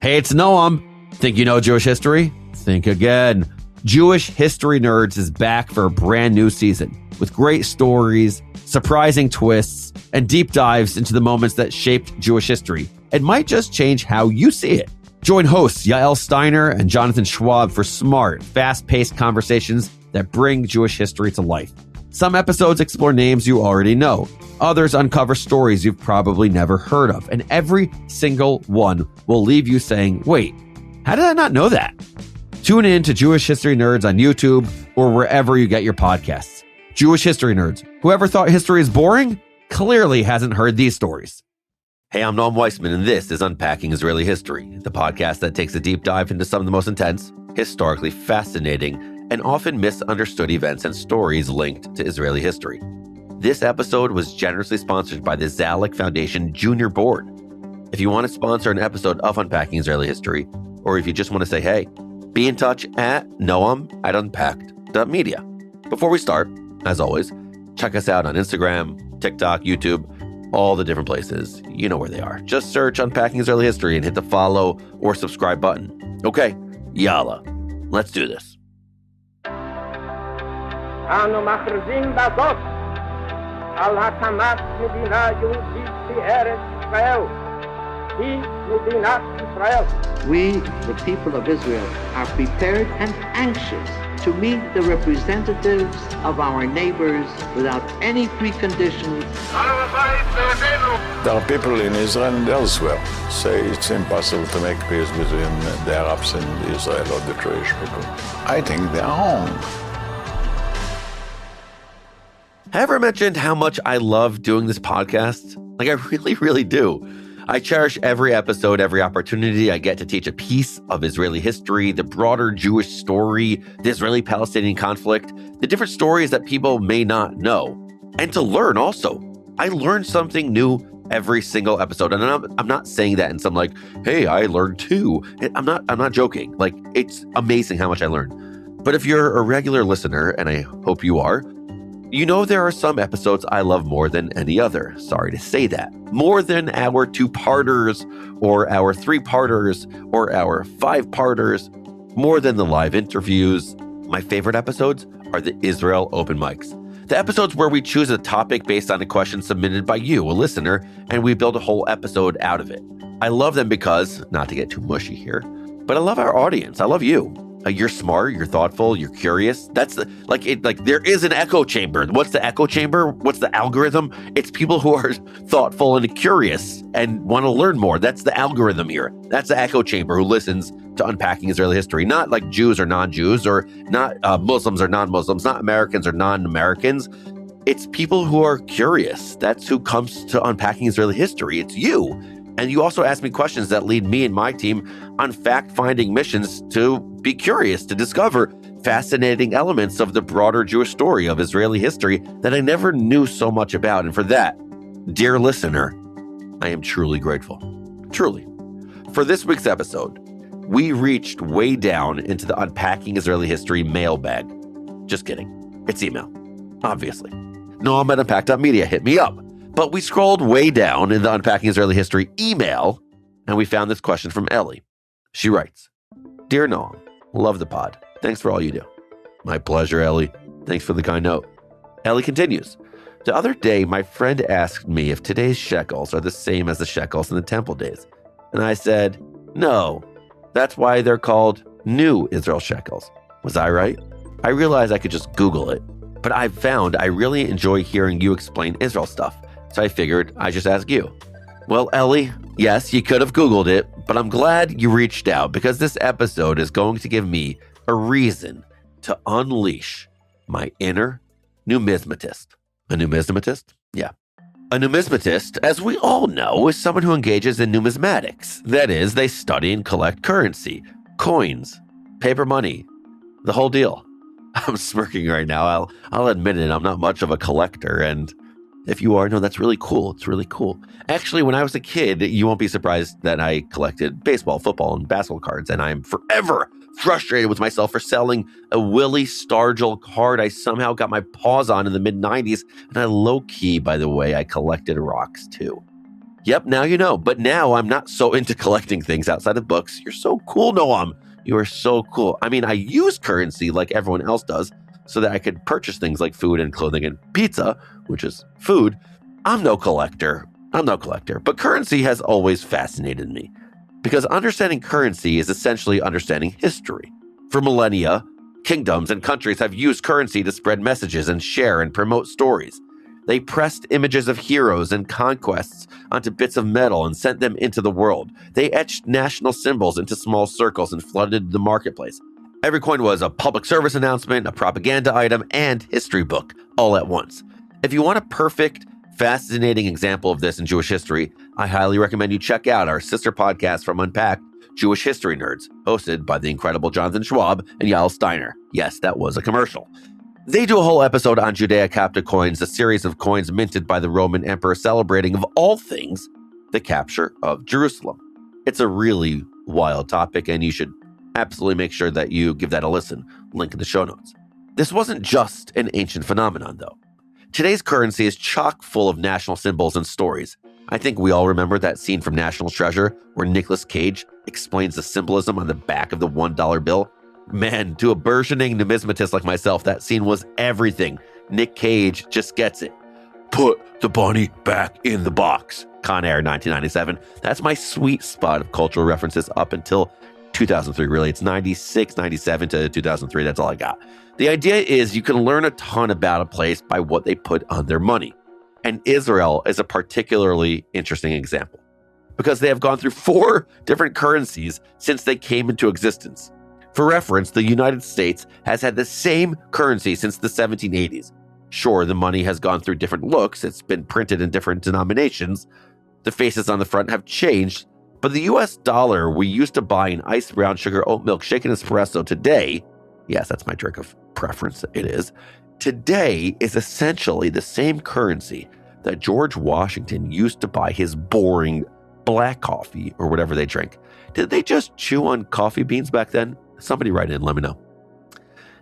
Hey, it's Noam. Think you know Jewish history? Think again. Jewish History Nerds is back for a brand new season with great stories, surprising twists, and deep dives into the moments that shaped Jewish history and might just change how you see it. Join hosts Yael Steiner and Jonathan Schwab for smart, fast-paced conversations that bring Jewish history to life. Some episodes explore names you already know. Others uncover stories you've probably never heard of. And every single one will leave you saying, wait, how did I not know that? Tune in to Jewish History Nerds on YouTube or wherever you get your podcasts. Jewish History Nerds. Whoever thought history is boring clearly hasn't heard these stories. Hey, I'm Noam Weissman, and this is Unpacking Israeli History, the podcast that takes a deep dive into some of the most intense, historically fascinating, and often misunderstood events and stories linked to Israeli history. This episode was generously sponsored by the Zalek Foundation Junior Board. If you want to sponsor an episode of Unpacking Israeli History, or if you just want to say hey, be in touch at Noam@Unpacked.media. Before we start, as always, check us out on Instagram, TikTok, YouTube, all the different places. You know where they are. Just search Unpacking Israeli History and hit the follow or subscribe button. Okay, yalla, let's do this. אנו מכריזים בזאת על הקמת מדינה יהודית בארץ ישראל. היא מדינת ישראל. We, the people of Israel, are prepared and anxious to meet the representatives of our neighbors without any preconditions. There are people in Israel and elsewhere say it's impossible to make peace between the Arabs and Israel or the Jewish people. I think they are wrong. Have I ever mentioned how much I love doing this podcast? Like, I really, really do. I cherish every episode, every opportunity I get to teach a piece of Israeli history, the broader Jewish story, the Israeli-Palestinian conflict, the different stories that people may not know, and to learn also. I learn something new every single episode, and I'm not saying that in some like, hey, I learned too. I'm not joking. Like, it's amazing how much I learn. But if you're a regular listener, and I hope you are, you know there are some episodes I love more than any other. Sorry to say that. More than our two-parters, or our three-parters, or our five-parters. More than the live interviews. My favorite episodes are the Israel open mics. The episodes where we choose a topic based on a question submitted by you, a listener, and we build a whole episode out of it. I love them because, not to get too mushy here, but I love our audience. I love you. You're smart, you're thoughtful, you're curious. That's there is an echo chamber. What's the echo chamber? What's the algorithm? It's people who are thoughtful and curious and want to learn more. That's the algorithm here. That's the echo chamber who listens to Unpacking Israeli History. Not like Jews or non-Jews, or not Muslims or non-Muslims, not Americans or non-Americans. It's people who are curious. That's who comes to Unpacking Israeli History. It's you. And you also ask me questions that lead me and my team on fact-finding missions to be curious, to discover fascinating elements of the broader Jewish story of Israeli history that I never knew so much about. And for that, dear listener, I am truly grateful. Truly. For this week's episode, we reached way down into the Unpacking Israeli History mailbag. Just kidding. It's email, obviously. Noam at Unpacked.media. Hit me up. But we scrolled way down in the Unpacking Israeli History email, and we found this question from Ellie. She writes, Dear Noam, love the pod. Thanks for all you do. My pleasure, Ellie. Thanks for the kind note. Ellie continues, The other day, my friend asked me if today's shekels are the same as the shekels in the temple days. And I said, no, that's why they're called new Israel shekels. Was I right? I realized I could just Google it, but I found I really enjoy hearing you explain Israel stuff. So I figured I'd just ask you. Well, Ellie, yes, you could have Googled it, but I'm glad you reached out because this episode is going to give me a reason to unleash my inner numismatist. A numismatist? Yeah. A numismatist, as we all know, is someone who engages in numismatics. That is, they study and collect currency, coins, paper money, the whole deal. I'm smirking right now. I'll admit it, I'm not much of a collector, and if you are, no, that's really cool. It's really cool. Actually, when I was a kid, you won't be surprised that I collected baseball, football, and basketball cards, and I'm forever frustrated with myself for selling a Willie Stargell card I somehow got my paws on in the mid-90s, and I low-key, by the way, I collected rocks too. Yep, now you know. But now I'm not so into collecting things outside of books. You're so cool, Noam. You are so cool. I mean, I use currency like everyone else does so that I could purchase things like food and clothing and pizza, which is food. I'm no collector. But currency has always fascinated me because understanding currency is essentially understanding history. For millennia, kingdoms and countries have used currency to spread messages and share and promote stories. They pressed images of heroes and conquests onto bits of metal and sent them into the world. They etched national symbols into small circles and flooded the marketplace. Every coin was a public service announcement, a propaganda item, and history book all at once. If you want a perfect, fascinating example of this in Jewish history, I highly recommend you check out our sister podcast from Unpacked, Jewish History Nerds, hosted by the incredible Jonathan Schwab and Yael Steiner. Yes, that was a commercial. They do a whole episode on Judea Coptic coins, a series of coins minted by the Roman emperor celebrating, of all things, the capture of Jerusalem. It's a really wild topic, and you should absolutely make sure that you give that a listen. Link in the show notes. This wasn't just an ancient phenomenon, though. Today's currency is chock full of national symbols and stories. I think we all remember that scene from National Treasure where Nicolas Cage explains the symbolism on the back of the $1 bill. Man, to a burgeoning numismatist like myself, that scene was everything. Nick Cage just gets it. Put the bunny back in the box. Con Air 1997. That's my sweet spot of cultural references up until 2003, really. It's 96, 97 to 2003. That's all I got. The idea is you can learn a ton about a place by what they put on their money. And Israel is a particularly interesting example because they have gone through 4 different currencies since they came into existence. For reference, the United States has had the same currency since the 1780s. Sure, the money has gone through different looks. It's been printed in different denominations. The faces on the front have changed, but the US dollar we used to buy in iced brown sugar oat milk shaken espresso today, yes, that's my drink of preference, it is, today is essentially the same currency that George Washington used to buy his boring black coffee or whatever they drink. Did they just chew on coffee beans back then? Somebody write in, let me know.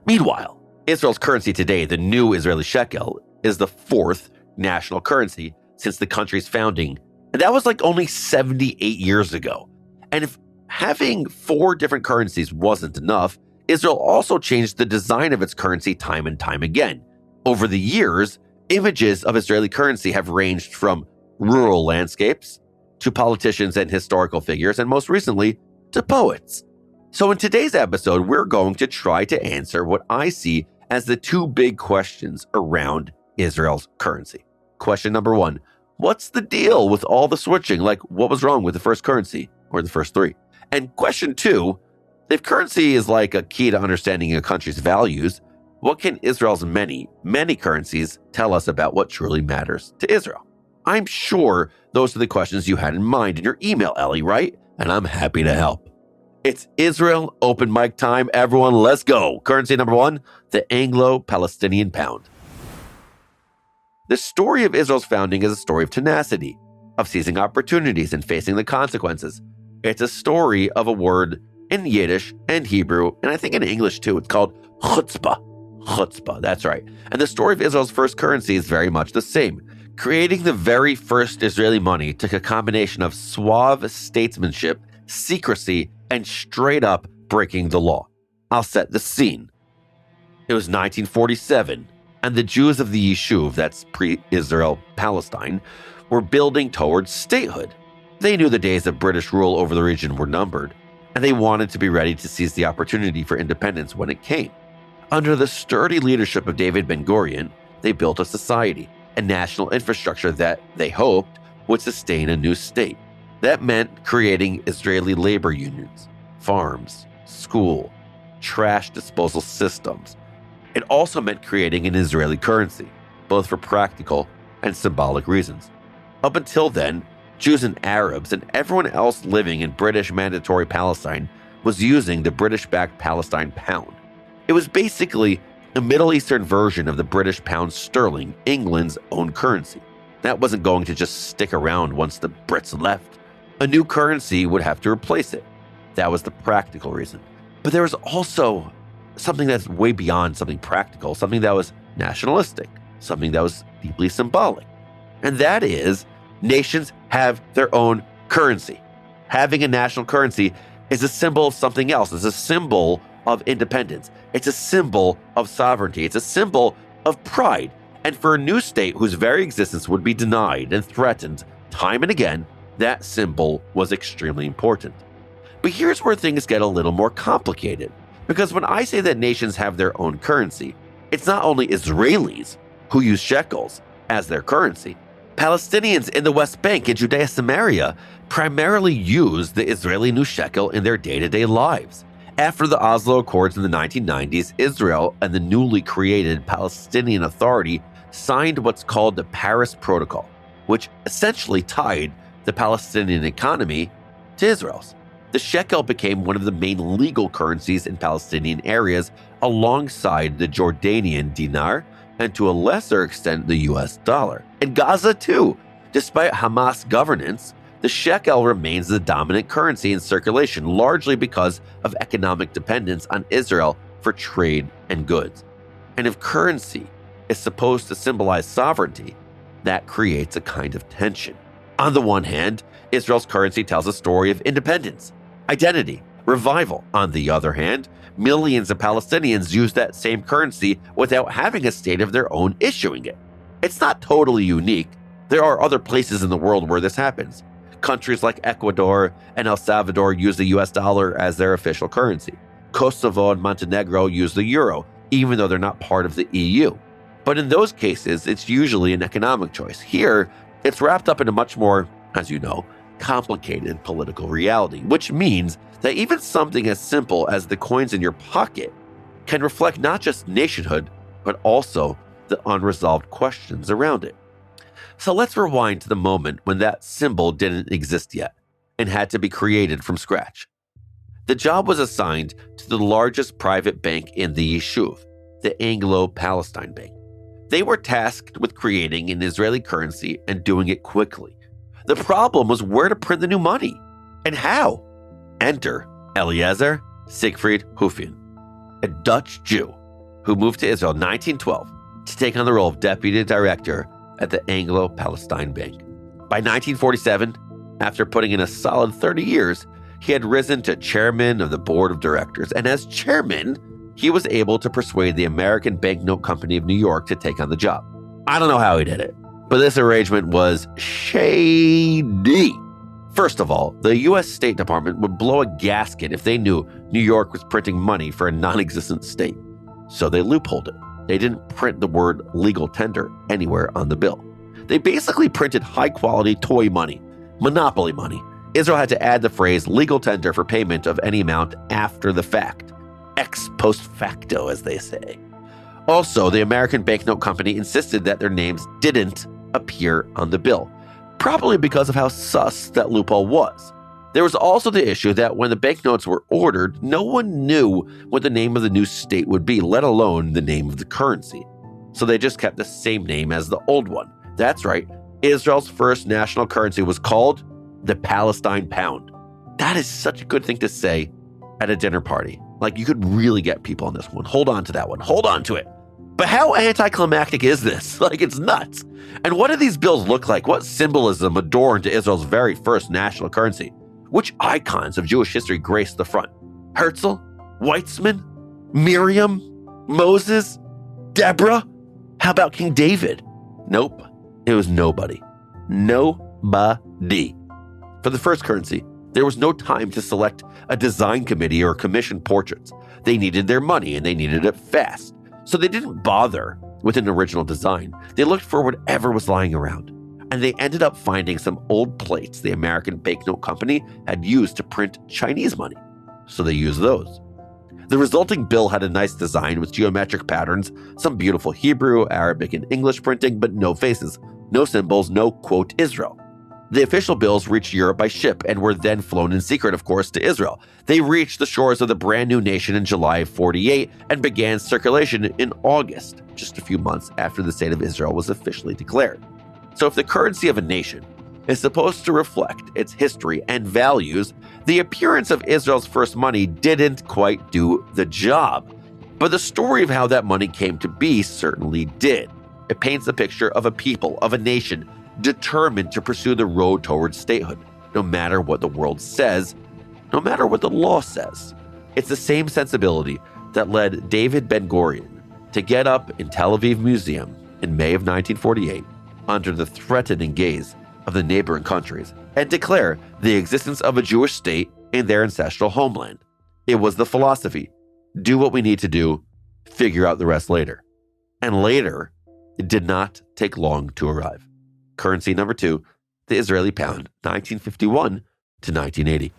Meanwhile, Israel's currency today, the new Israeli shekel, is the 4th national currency since the country's founding. And that was like only 78 years ago. And if having 4 different currencies wasn't enough, Israel also changed the design of its currency time and time again. Over the years, images of Israeli currency have ranged from rural landscapes to politicians and historical figures, and most recently, to poets. So in today's episode, we're going to try to answer what I see as the 2 big questions around Israel's currency. Question number 1, what's the deal with all the switching? Like, what was wrong with the first currency or the first 3? And question 2, if currency is like a key to understanding a country's values, what can Israel's many, many currencies tell us about what truly matters to Israel? I'm sure those are the questions you had in mind in your email, Ellie, right? And I'm happy to help. It's Israel open mic time. Everyone, let's go. Currency number 1, the Anglo-Palestinian pound. The story of Israel's founding is a story of tenacity, of seizing opportunities and facing the consequences. It's a story of a word in Yiddish and Hebrew, and I think in English too. It's called chutzpah. Chutzpah, that's right. And the story of Israel's first currency is very much the same. Creating the very first Israeli money took a combination of suave statesmanship, secrecy, and straight up breaking the law. I'll set the scene. It was 1947, and the Jews of the Yishuv, that's pre-Israel Palestine, were building towards statehood. They knew the days of British rule over the region were numbered, and they wanted to be ready to seize the opportunity for independence when it came. Under the sturdy leadership of David Ben-Gurion, they built a society, a national infrastructure that, they hoped, would sustain a new state. That meant creating Israeli labor unions, farms, school, trash disposal systems. It also meant creating an Israeli currency, both for practical and symbolic reasons. Up until then, Jews and Arabs and everyone else living in British Mandatory Palestine was using the British-backed Palestine pound. It was basically a Middle Eastern version of the British pound sterling, England's own currency. That wasn't going to just stick around once the Brits left. A new currency would have to replace it. That was the practical reason. But there was also something that's way beyond something practical, something that was nationalistic, something that was deeply symbolic. And that is, nations have their own currency. Having a national currency is a symbol of something else. It's a symbol of independence. It's a symbol of sovereignty. It's a symbol of pride. And for a new state whose very existence would be denied and threatened time and again, that symbol was extremely important. But here's where things get a little more complicated. Because when I say that nations have their own currency, it's not only Israelis who use shekels as their currency. Palestinians in the West Bank and Judea Samaria primarily use the Israeli new shekel in their day-to-day lives. After the Oslo Accords in the 1990s, Israel and the newly created Palestinian Authority signed what's called the Paris Protocol, which essentially tied the Palestinian economy to Israel's. The shekel became one of the main legal currencies in Palestinian areas alongside the Jordanian dinar and to a lesser extent the US dollar. In Gaza too, despite Hamas governance, the shekel remains the dominant currency in circulation, largely because of economic dependence on Israel for trade and goods. And if currency is supposed to symbolize sovereignty, that creates a kind of tension. On the one hand, Israel's currency tells a story of independence, identity, revival. On the other hand, millions of Palestinians use that same currency without having a state of their own issuing it. It's not totally unique. There are other places in the world where this happens. Countries like Ecuador and El Salvador use the US dollar as their official currency. Kosovo and Montenegro use the euro, even though they're not part of the EU. But in those cases, it's usually an economic choice. Here, it's wrapped up in a much more, as you know, complicated political reality, which means that even something as simple as the coins in your pocket can reflect not just nationhood, but also the unresolved questions around it. So let's rewind to the moment when that symbol didn't exist yet and had to be created from scratch. The job was assigned to the largest private bank in the Yishuv, the Anglo-Palestine Bank. They were tasked with creating an Israeli currency and doing it quickly. The problem was where to print the new money and how. Enter Eliezer Siegfried Hoofien, a Dutch Jew who moved to Israel in 1912 to take on the role of deputy director at the Anglo-Palestine Bank. By 1947, after putting in a solid 30 years, he had risen to chairman of the board of directors, and as chairman, he was able to persuade the American Banknote Company of New York to take on the job. I don't know how he did it, but this arrangement was shady. First of all, the U.S. State Department would blow a gasket if they knew New York was printing money for a non-existent state. So they loopholed it. They didn't print the word legal tender anywhere on the bill. They basically printed high-quality toy money, monopoly money. Israel had to add the phrase legal tender for payment of any amount after the fact. Ex post facto, as they say. Also, the American Banknote Company insisted that their names didn't appear on the bill, probably because of how sus that loophole was. There was also the issue that when the banknotes were ordered, no one knew what the name of the new state would be, let alone the name of the currency. So they just kept the same name as the old one. That's right, Israel's first national currency was called the Palestine Pound. That is such a good thing to say at a dinner party. Like, you could really get people on this one. Hold on to that one. Hold on to it. But how anticlimactic is this? Like, it's nuts. And what do these bills look like? What symbolism adorned Israel's very first national currency? Which icons of Jewish history graced the front? Herzl? Weitzman? Miriam? Moses? Deborah? How about King David? Nope. It was nobody. Nobody. For the first currency, there was no time to select a design committee or commission portraits. They needed their money and they needed it fast. So they didn't bother with an original design. They looked for whatever was lying around. And they ended up finding some old plates the American Banknote Company had used to print Chinese money. So they used those. The resulting bill had a nice design with geometric patterns, some beautiful Hebrew, Arabic, and English printing, but no faces, no symbols, no quote Israel. The official bills reached Europe by ship and were then flown in secret, of course, to Israel. They reached the shores of the brand new nation in July of 1948 and began circulation in August, just a few months after the state of Israel was officially declared. So if the currency of a nation is supposed to reflect its history and values, the appearance of Israel's first money didn't quite do the job. But the story of how that money came to be certainly did. It paints a picture of a people, of a nation, determined to pursue the road towards statehood, no matter what the world says, no matter what the law says. It's the same sensibility that led David Ben-Gurion to get up in Tel Aviv Museum in May of 1948 under the threatening gaze of the neighboring countries and declare the existence of a Jewish state in their ancestral homeland. It was the philosophy, do what we need to do, figure out the rest later. And later, it did not take long to arrive. Currency number 2, the Israeli pound, 1951 to 1980.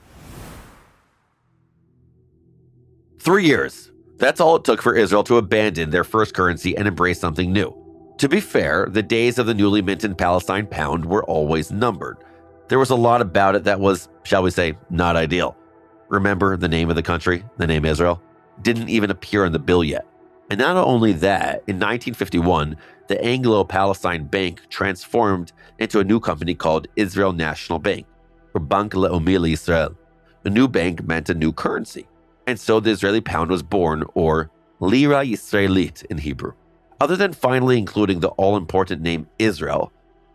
3 years. That's all it took for Israel to abandon their first currency and embrace something new. To be fair, the days of the newly minted Palestine pound were always numbered. There was a lot about it that was, shall we say, not ideal. Remember the name of the country, the name Israel? Didn't even appear on the bill yet. And not only that, in 1951, the Anglo-Palestine Bank transformed into a new company called Israel National Bank, or Bank Leumi Israel. A new bank meant a new currency. And so the Israeli pound was born, or Lira Yisraelit in Hebrew. Other than finally including the all-important name Israel,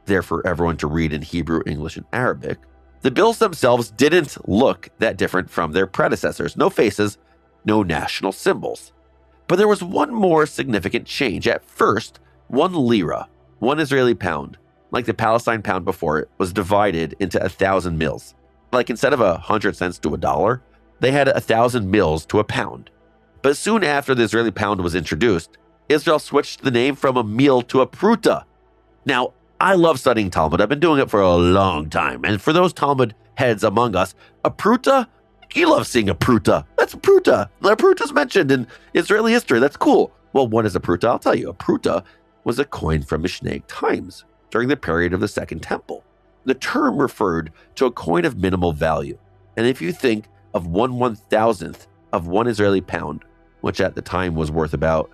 there for everyone to read in Hebrew, English, and Arabic, the bills themselves didn't look that different from their predecessors. No faces, no national symbols. But there was one more significant change. At first, one lira, one Israeli pound, like the Palestine pound before it, was divided into 1,000 mils. Like instead of 100 cents to $1, they had 1,000 mils to a pound. But soon after the Israeli pound was introduced, Israel switched the name from a meal to a pruta. Now, I love studying Talmud. I've been doing it for a long time. And for those Talmud heads among us, a pruta, you love seeing a pruta. That's a pruta. A pruta's mentioned in Israeli history. That's cool. Well, what is a pruta? I'll tell you. A pruta was a coin from Mishnaic times during the period of the Second Temple. The term referred to a coin of minimal value. And if you think of 1/1000th of one Israeli pound, which at the time was worth about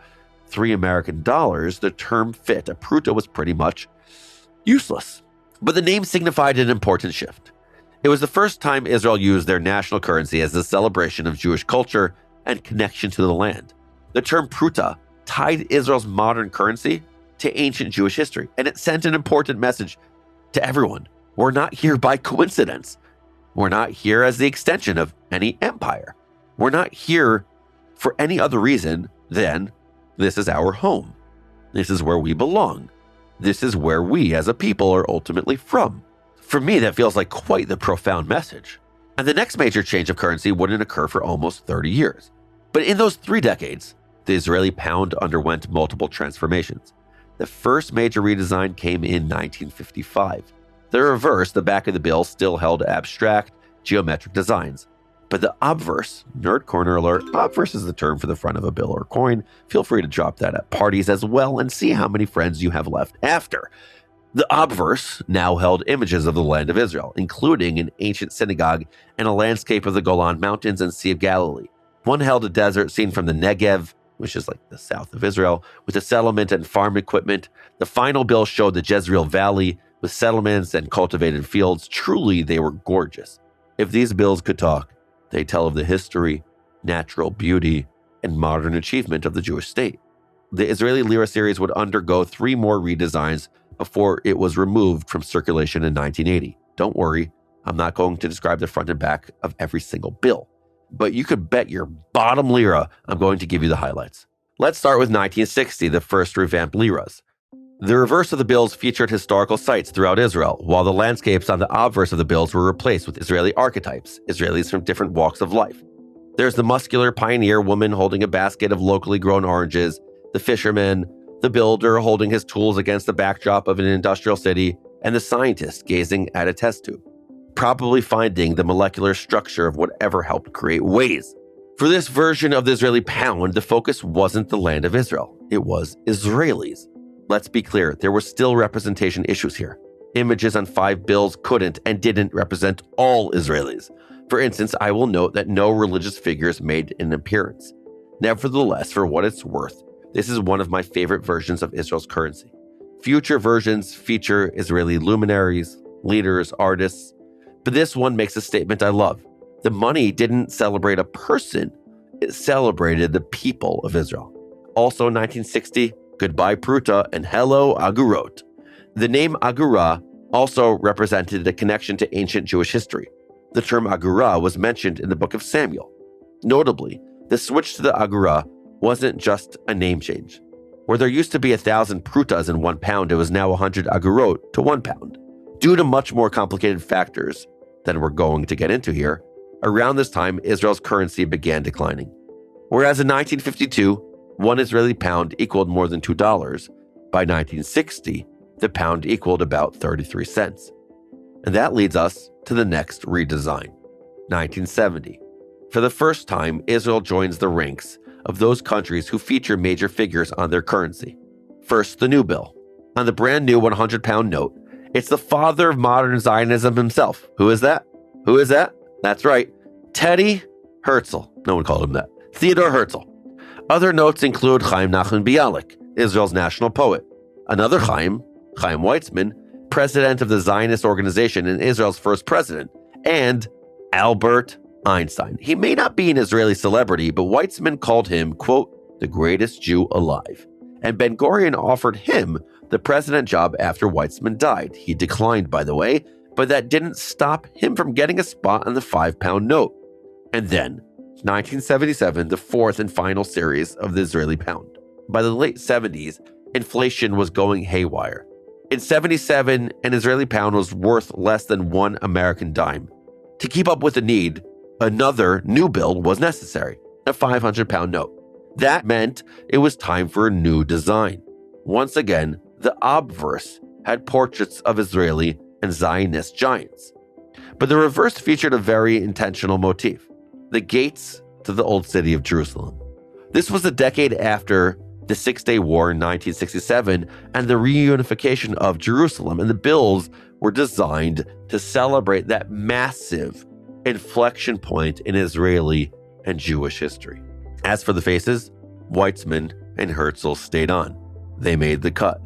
$3 American, the term fit. A pruta was pretty much useless. But the name signified an important shift. It was the first time Israel used their national currency as a celebration of Jewish culture and connection to the land. The term pruta tied Israel's modern currency to ancient Jewish history, and it sent an important message to everyone. We're not here by coincidence. We're not here as the extension of any empire. We're not here for any other reason than this is our home. This is where we belong. This is where we as a people are ultimately from. For me, that feels like quite the profound message. And the next major change of currency wouldn't occur for almost 30 years. But in those 3 decades, the Israeli pound underwent multiple transformations. The first major redesign came in 1955. The reverse, the back of the bill, still held abstract, geometric designs. But the obverse, nerd corner alert, obverse is the term for the front of a bill or coin. Feel free to drop that at parties as well and see how many friends you have left after. The obverse now held images of the land of Israel, including an ancient synagogue and a landscape of the Golan Mountains and Sea of Galilee. One held a desert scene from the Negev, which is like the south of Israel, with a settlement and farm equipment. The final bill showed the Jezreel Valley with settlements and cultivated fields. Truly, they were gorgeous. If these bills could talk, they tell of the history, natural beauty, and modern achievement of the Jewish state. The Israeli lira series would undergo 3 more redesigns before it was removed from circulation in 1980. Don't worry, I'm not going to describe the front and back of every single bill. But you could bet your bottom lira I'm going to give you the highlights. Let's start with 1960, the first revamped liras. The reverse of the bills featured historical sites throughout Israel, while the landscapes on the obverse of the bills were replaced with Israeli archetypes, Israelis from different walks of life. There's the muscular pioneer woman holding a basket of locally grown oranges, the fisherman, the builder holding his tools against the backdrop of an industrial city, and the scientist gazing at a test tube, probably finding the molecular structure of whatever helped create waves. For this version of the Israeli pound, the focus wasn't the land of Israel, it was Israelis. Let's be clear, there were still representation issues here. Images on 5 bills couldn't and didn't represent all Israelis. For instance, I will note that no religious figures made an appearance. Nevertheless, for what it's worth, this is one of my favorite versions of Israel's currency. Future versions feature Israeli luminaries, leaders, artists, but this one makes a statement I love. The money didn't celebrate a person, it celebrated the people of Israel. Also in 1960, goodbye Pruta and hello Agurot. The name Agura also represented a connection to ancient Jewish history. The term agura was mentioned in the book of Samuel. Notably, the switch to the agura wasn't just a name change. Where there used to be 1,000 prutas in 1 pound, it was now 100 agurot to 1 pound. Due to much more complicated factors than we're going to get into here, around this time, Israel's currency began declining. Whereas in 1952, 1 Israeli pound equaled more than $2, by 1960, the pound equaled about 33 cents. And that leads us to the next redesign, 1970. For the first time, Israel joins the ranks of those countries who feature major figures on their currency. First, the new bill. On the brand new 100-pound note, it's the father of modern Zionism himself. Who is that? Who is that? That's right, Teddy Herzl. No one called him that. Theodor Herzl. Other notes include Chaim Nachman Bialik, Israel's national poet. Another Chaim Weizmann, president of the Zionist organization and Israel's first president, and Albert Einstein. He may not be an Israeli celebrity, but Weizmann called him, quote, the greatest Jew alive. And Ben-Gurion offered him the president job after Weizmann died. He declined, by the way, but that didn't stop him from getting a spot on the 5-pound note. And then, 1977, the fourth and final series of the Israeli pound. By the late 70s, inflation was going haywire. In 77, an Israeli pound was worth less than 1 American dime. To keep up with the need, another new bill was necessary, a 500-pound note. That meant it was time for a new design. Once again, the obverse had portraits of Israeli and Zionist giants. But the reverse featured a very intentional motif, the gates to the old city of Jerusalem. This was a decade after the Six-Day War in 1967 and the reunification of Jerusalem, and the bills were designed to celebrate that massive inflection point in Israeli and Jewish history. As for the faces, Weizmann and Herzl stayed on. They made the cut.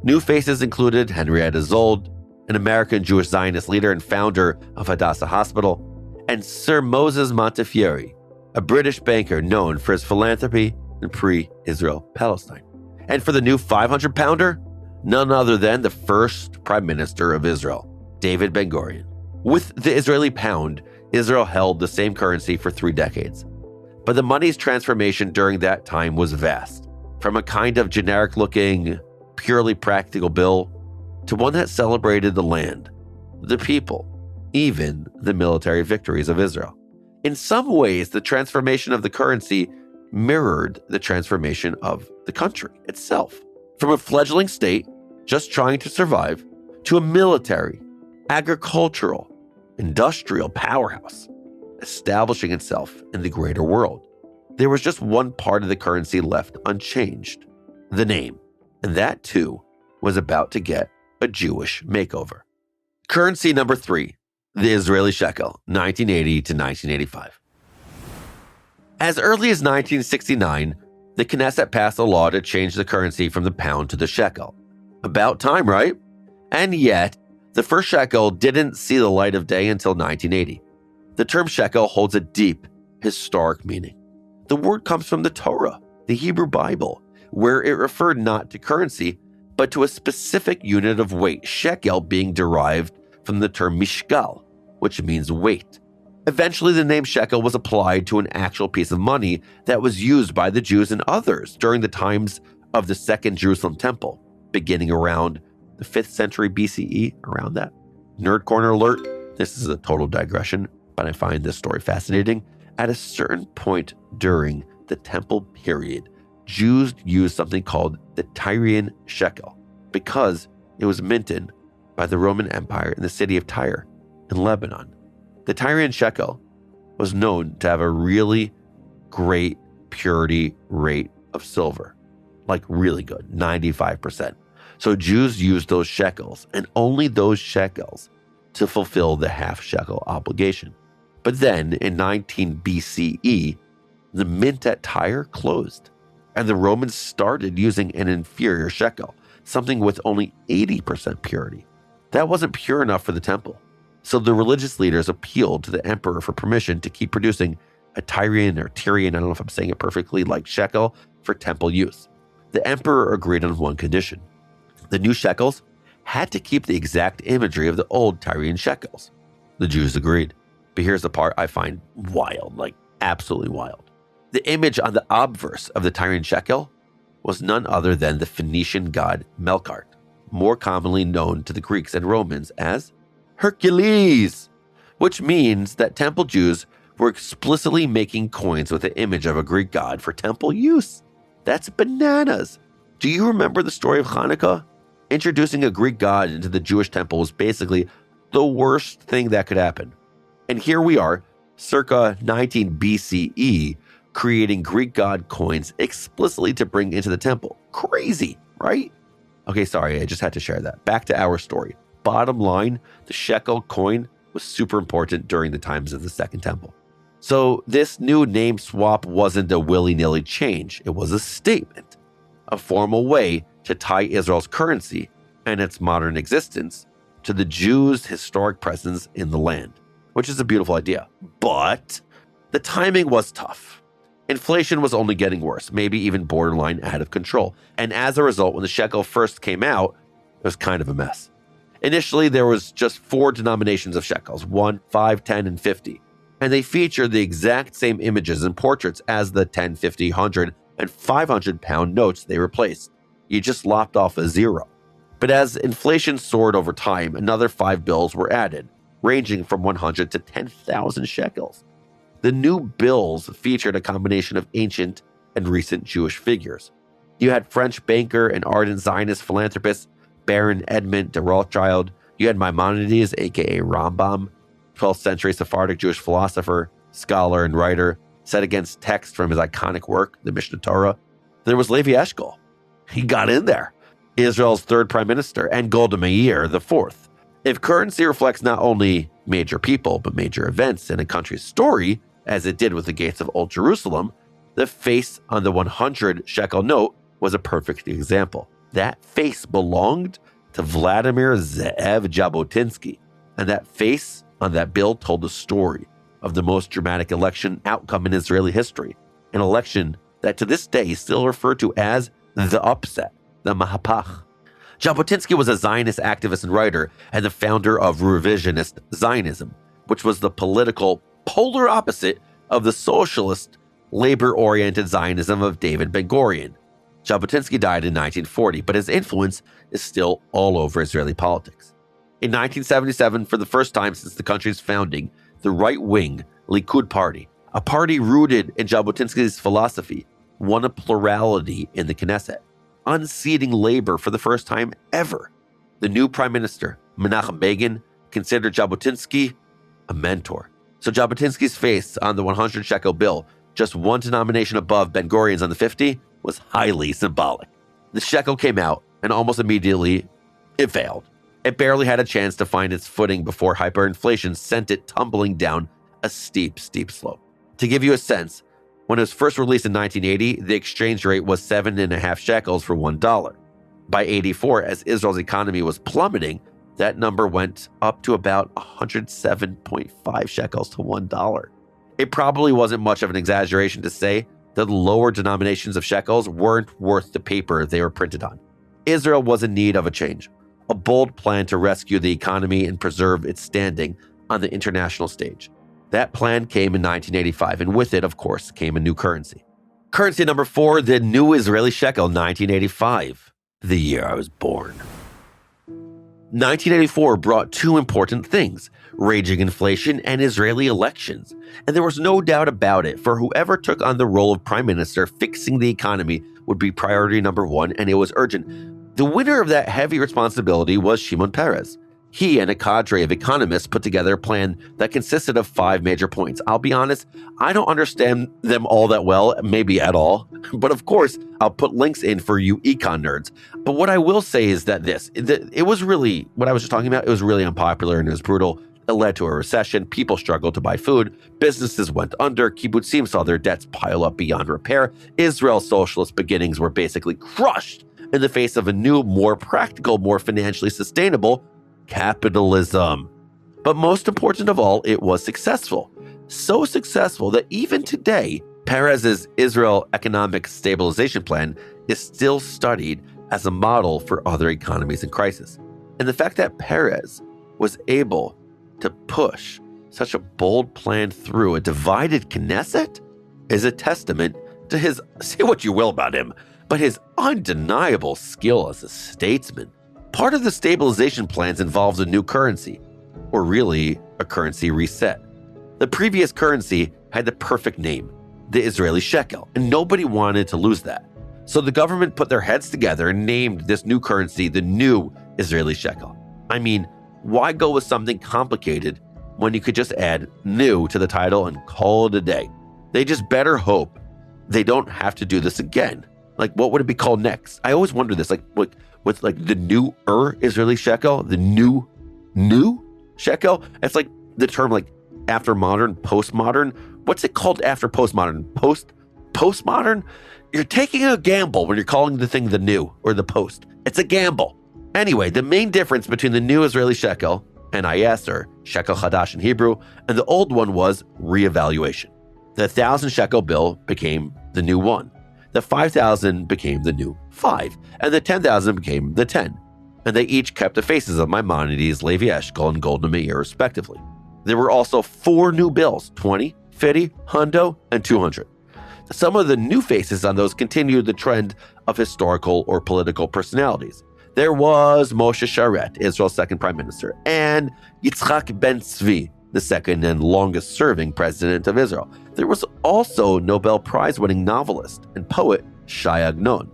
New faces included Henrietta Zold, an American Jewish Zionist leader and founder of Hadassah Hospital, and Sir Moses Montefiore, a British banker known for his philanthropy in pre-Israel Palestine. And for the new 500-pounder, none other than the first Prime Minister of Israel, David Ben-Gurion. With the Israeli pound, Israel held the same currency for 3 decades. But the money's transformation during that time was vast, from a kind of generic-looking, purely practical bill to one that celebrated the land, the people, even the military victories of Israel. In some ways, the transformation of the currency mirrored the transformation of the country itself, from a fledgling state just trying to survive to a military, agricultural, industrial powerhouse establishing itself in the greater world. There was just one part of the currency left unchanged, the name, and that too was about to get a Jewish makeover. Currency number 3, the Israeli shekel, 1980 to 1985. As early as 1969, the Knesset passed a law to change the currency from the pound to the shekel. About time, right? And yet, the first shekel didn't see the light of day until 1980. The term shekel holds a deep historic meaning. The word comes from the Torah, the Hebrew Bible, where it referred not to currency, but to a specific unit of weight, shekel being derived from the term mishkal, which means weight. Eventually, the name shekel was applied to an actual piece of money that was used by the Jews and others during the times of the Second Jerusalem Temple, beginning around the 5th century BCE, around that. Nerd Corner alert, this is a total digression, but I find this story fascinating. At a certain point during the Temple period, Jews used something called the Tyrian shekel because it was minted by the Roman Empire in the city of Tyre in Lebanon. The Tyrian shekel was known to have a really great purity rate of silver, like really good, 95%. So Jews used those shekels and only those shekels to fulfill the half shekel obligation. But then in 19 BCE, the mint at Tyre closed and the Romans started using an inferior shekel, something with only 80% purity. That wasn't pure enough for the temple. So the religious leaders appealed to the emperor for permission to keep producing a Tyrian or Tyrian, I don't know if I'm saying it perfectly, like shekel for temple use. The emperor agreed on one condition. The new shekels had to keep the exact imagery of the old Tyrian shekels. The Jews agreed. But here's the part I find wild, like absolutely wild. The image on the obverse of the Tyrian shekel was none other than the Phoenician god Melkart, more commonly known to the Greeks and Romans as Hercules, which means that temple Jews were explicitly making coins with the image of a Greek god for temple use. That's bananas. Do you remember the story of Hanukkah? Introducing a Greek god into the Jewish temple was basically the worst thing that could happen. And here we are, circa 19 BCE, creating Greek god coins explicitly to bring into the temple. Crazy, right? Okay, sorry, I just had to share that. Back to our story. Bottom line, the shekel coin was super important during the times of the Second Temple. So this new name swap wasn't a willy-nilly change. It was a statement, a formal way to tie Israel's currency and its modern existence to the Jews' historic presence in the land, which is a beautiful idea. But the timing was tough. Inflation was only getting worse, maybe even borderline out of control. And as a result, when the shekel first came out, it was kind of a mess. Initially, there was just 4 denominations of shekels, 1, 5, 10, and 50. And they featured the exact same images and portraits as the 10, 50, 100, and 500-pound notes they replaced. You just lopped off a 0. But as inflation soared over time, another 5 bills were added, ranging from 100 to 10,000 shekels. The new bills featured a combination of ancient and recent Jewish figures. You had French banker and ardent Zionist philanthropist Baron Edmund de Rothschild. You had Maimonides, aka Rambam, 12th century Sephardic Jewish philosopher, scholar, and writer, set against text from his iconic work, the Mishnah Torah. There was Levi Eshkol. He got in there. Israel's third prime minister, and Golda Meir the fourth. If currency reflects not only major people, but major events in a country's story, as it did with the gates of Old Jerusalem, the face on the 100 shekel note was a perfect example. That face belonged to Vladimir Ze'ev Jabotinsky, and that face on that bill told the story of the most dramatic election outcome in Israeli history, an election that to this day is still referred to as the upset, the Mahapach. Jabotinsky was a Zionist activist and writer and the founder of revisionist Zionism, which was the political polar opposite of the socialist, labor-oriented Zionism of David Ben-Gurion. Jabotinsky died in 1940, but his influence is still all over Israeli politics. In 1977, for the first time since the country's founding, the right-wing Likud party, a party rooted in Jabotinsky's philosophy, won a plurality in the Knesset, unseating labor for the first time ever. The new prime minister, Menachem Begin, considered Jabotinsky a mentor. So Jabotinsky's face on the 100 shekel bill, just one denomination above Ben-Gurion's on the 50, was highly symbolic. The shekel came out, and almost immediately, it failed. It barely had a chance to find its footing before hyperinflation sent it tumbling down a steep, steep slope. To give you a sense, when it was first released in 1980, the exchange rate was 7.5 shekels for $1. By 84, as Israel's economy was plummeting, that number went up to about 107.5 shekels to $1. It probably wasn't much of an exaggeration to say that the lower denominations of shekels weren't worth the paper they were printed on. Israel was in need of a change, a bold plan to rescue the economy and preserve its standing on the international stage. That plan came in 1985, and with it, of course, came a new currency. Currency number 4, the new Israeli shekel, 1985, the year I was born. 1984 brought 2 important things, raging inflation and Israeli elections. And there was no doubt about it, for whoever took on the role of prime minister, fixing the economy would be priority number 1, and it was urgent. The winner of that heavy responsibility was Shimon Peres. He and a cadre of economists put together a plan that consisted of 5 major points. I'll be honest, I don't understand them all that well, maybe at all. But of course, I'll put links in for you econ nerds. But what I will say is that it was really, what I was just talking about, it was really unpopular and it was brutal. It led to a recession. People struggled to buy food. Businesses went under. Kibbutzim saw their debts pile up beyond repair. Israel's socialist beginnings were basically crushed in the face of a new, more practical, more financially sustainable capitalism. But most important of all, it was successful. So successful that even today, Peres's Israel Economic Stabilization Plan is still studied as a model for other economies in crisis. And the fact that Peres was able to push such a bold plan through a divided Knesset is a testament to his, say what you will about him, but his undeniable skill as a statesman. Part of the stabilization plans involves a new currency, or really a currency reset. The previous currency had the perfect name, the Israeli shekel, and nobody wanted to lose that. So the government put their heads together and named this new currency the new Israeli shekel. I mean, why go with something complicated when you could just add new to the title and call it a day? They just better hope they don't have to do this again. Like, what would it be called next? I always wonder this, like what's like the new Israeli shekel, the new shekel? It's like the term like after modern, postmodern. What's it called after postmodern? Postmodern? You're taking a gamble when you're calling the thing the new or the post. It's a gamble. Anyway, the main difference between the new Israeli shekel, NIS or shekel chadash in Hebrew, and the old one was reevaluation. The 1,000 shekel bill became the new 1. The 5,000 became the new 5, and the 10,000 became the 10. And they each kept the faces of Maimonides, Levi Eshkol, and Golda Meir, respectively. There were also 4 new bills, 20, 50, hundo, and 200. Some of the new faces on those continued the trend of historical or political personalities. There was Moshe Sharet, Israel's second prime minister, and Yitzhak Ben Tzvi, the second and longest-serving president of Israel. There was also Nobel Prize-winning novelist and poet Shai Agnon.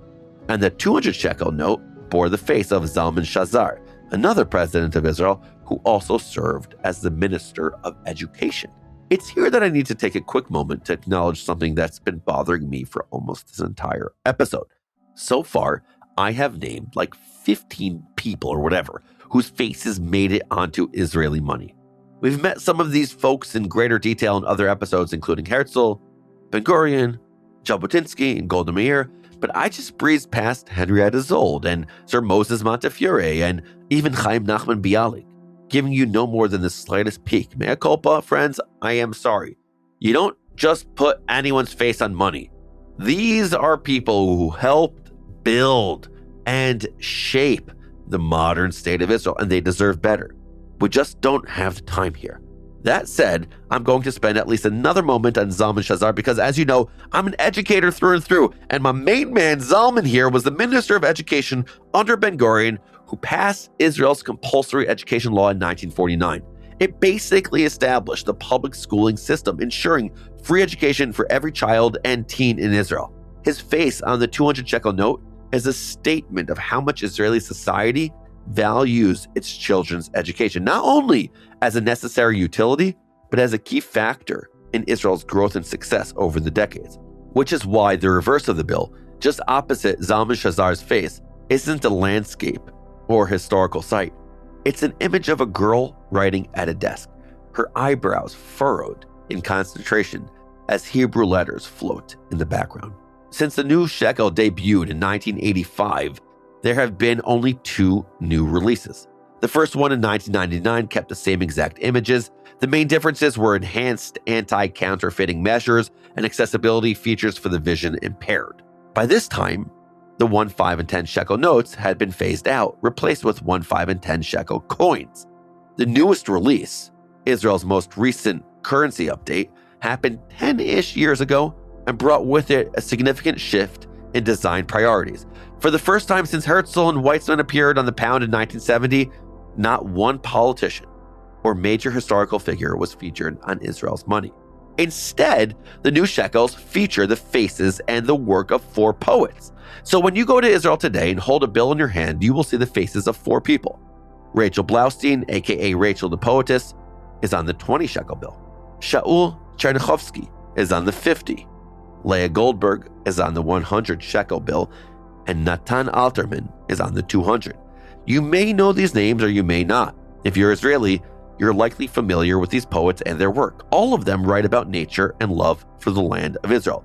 And the 200 shekel note bore the face of Zalman Shazar, another president of Israel who also served as the Minister of Education. It's here that I need to take a quick moment to acknowledge something that's been bothering me for almost this entire episode. So far, I have named like 15 people or whatever whose faces made it onto Israeli money. We've met some of these folks in greater detail in other episodes, including Herzl, Ben-Gurion, Jabotinsky, and Golda Meir, but I just breezed past Henrietta Zold and Sir Moses Montefiore and even Chaim Nachman Bialik, giving you no more than the slightest peek. Mea culpa, friends, I am sorry. You don't just put anyone's face on money. These are people who helped build and shape the modern state of Israel, and they deserve better. We just don't have the time here. That said, I'm going to spend at least another moment on Zalman Shazar because, as you know, I'm an educator through and through, and my main man, Zalman here, was the Minister of Education under Ben-Gurion, who passed Israel's compulsory education law in 1949. It basically established the public schooling system, ensuring free education for every child and teen in Israel. His face on the 200 shekel note is a statement of how much Israeli society values its children's education, not only as a necessary utility, but as a key factor in Israel's growth and success over the decades. Which is why the reverse of the bill, just opposite Zalman Shazar's face, isn't a landscape or historical site. It's an image of a girl writing at a desk, her eyebrows furrowed in concentration as Hebrew letters float in the background. Since the new shekel debuted in 1985, there have been only 2 new releases. The first one in 1999 kept the same exact images. The main differences were enhanced anti-counterfeiting measures and accessibility features for the vision impaired. By this time, the 1, 5, and 10 shekel notes had been phased out, replaced with 1, 5, and 10 shekel coins. The newest release, Israel's most recent currency update, happened 10-ish years ago and brought with it a significant shift in design priorities. For the first time since Herzl and Weizmann appeared on the pound in 1970, not one politician or major historical figure was featured on Israel's money. Instead, the new shekels feature the faces and the work of 4 poets. So when you go to Israel today and hold a bill in your hand, you will see the faces of 4 people. Rachel Blaustein, aka Rachel the Poetess, is on the 20 shekel bill. Shaul Chernichovsky is on the 50. Leah Goldberg is on the 100 shekel bill, and Natan Alterman is on the 200. You may know these names or you may not. If you're Israeli, you're likely familiar with these poets and their work. All of them write about nature and love for the land of Israel,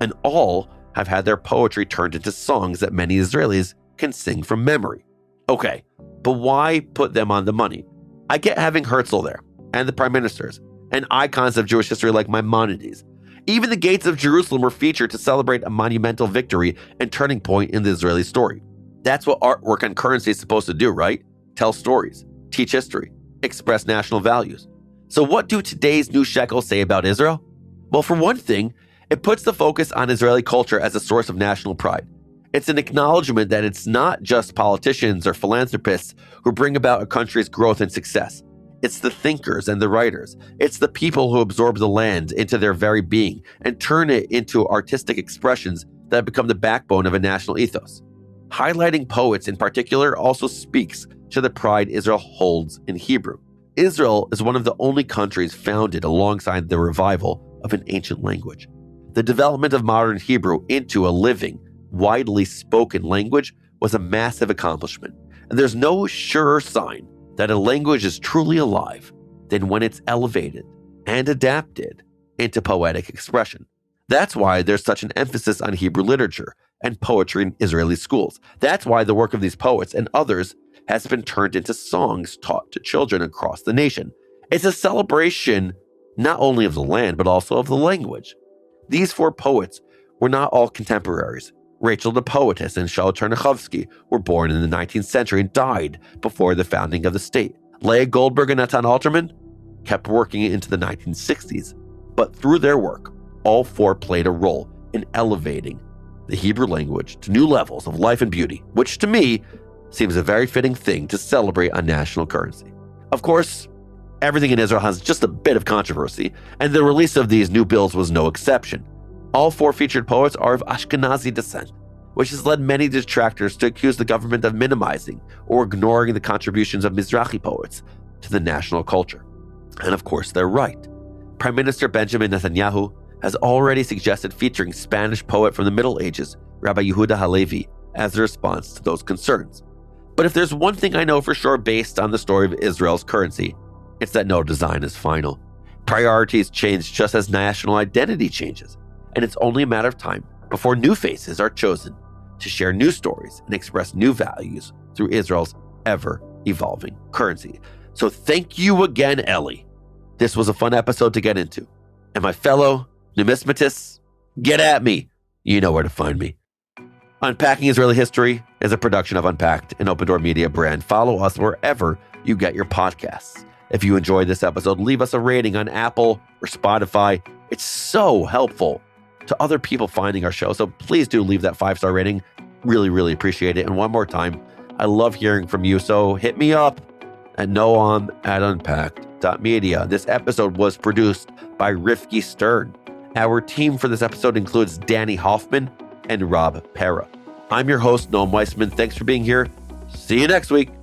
and all have had their poetry turned into songs that many Israelis can sing from memory. Okay, but why put them on the money? I get having Herzl there, and the prime ministers, and icons of Jewish history like Maimonides. Even the gates of Jerusalem were featured to celebrate a monumental victory and turning point in the Israeli story. That's what artwork on currency is supposed to do, right? tell stories, teach history, express national values. So what do today's new Shekel say about Israel? Well, for one thing, it puts the focus on Israeli culture as a source of national pride. It's an acknowledgement that it's not just politicians or philanthropists who bring about a country's growth and success. It's the thinkers and the writers. It's the people who absorb the land into their very being and turn it into artistic expressions that become the backbone of a national ethos. Highlighting poets in particular also speaks to the pride Israel holds in Hebrew. Israel is one of the only countries founded alongside the revival of an ancient language. The development of modern Hebrew into a living, widely spoken language was a massive accomplishment, and there's no surer sign that a language is truly alive than when it's elevated and adapted into poetic expression. That's why there's such an emphasis on Hebrew literature and poetry in Israeli schools. That's why the work of these poets and others has been turned into songs taught to children across the nation. It's a celebration not only of the land, but also of the language. These four poets were not all contemporaries. Rachel the poetess and Shaul Chernichovsky were born in the 19th century and died before the founding of the state. Leah Goldberg and Natan Alterman kept working into the 1960s, but through their work, all four played a role in elevating the Hebrew language to new levels of life and beauty, which to me seems a very fitting thing to celebrate on national currency. Of course, everything in Israel has just a bit of controversy, and the release of these new bills was no exception. All four featured poets are of Ashkenazi descent, which has led many detractors to accuse the government of minimizing or ignoring the contributions of Mizrahi poets to the national culture. And of course, they're right. Prime Minister Benjamin Netanyahu has already suggested featuring Spanish poet from the Middle Ages, Rabbi Yehuda Halevi, as a response to those concerns. But if there's one thing I know for sure based on the story of Israel's currency, it's that no design is final. Priorities change just as national identity changes, and it's only a matter of time before new faces are chosen to share new stories and express new values through Israel's ever-evolving currency. So thank you again, Ellie. This was a fun episode to get into. And my fellow numismatists, get at me. You know where to find me. Unpacking Israeli History is a production of Unpacked, an OpenDor Media brand. Follow us wherever you get your podcasts. If you enjoyed this episode, leave us a rating on Apple or Spotify. It's so helpful to other people finding our show. So please do leave that 5-star rating. Really, really appreciate it. And one more time, I love hearing from you. So hit me up at Noam at Unpacked.media. This episode was produced by Rifki Stern. Our team for this episode includes Danny Hoffman and Rob Pera. I'm your host, Noam Weissman. Thanks for being here. See you next week.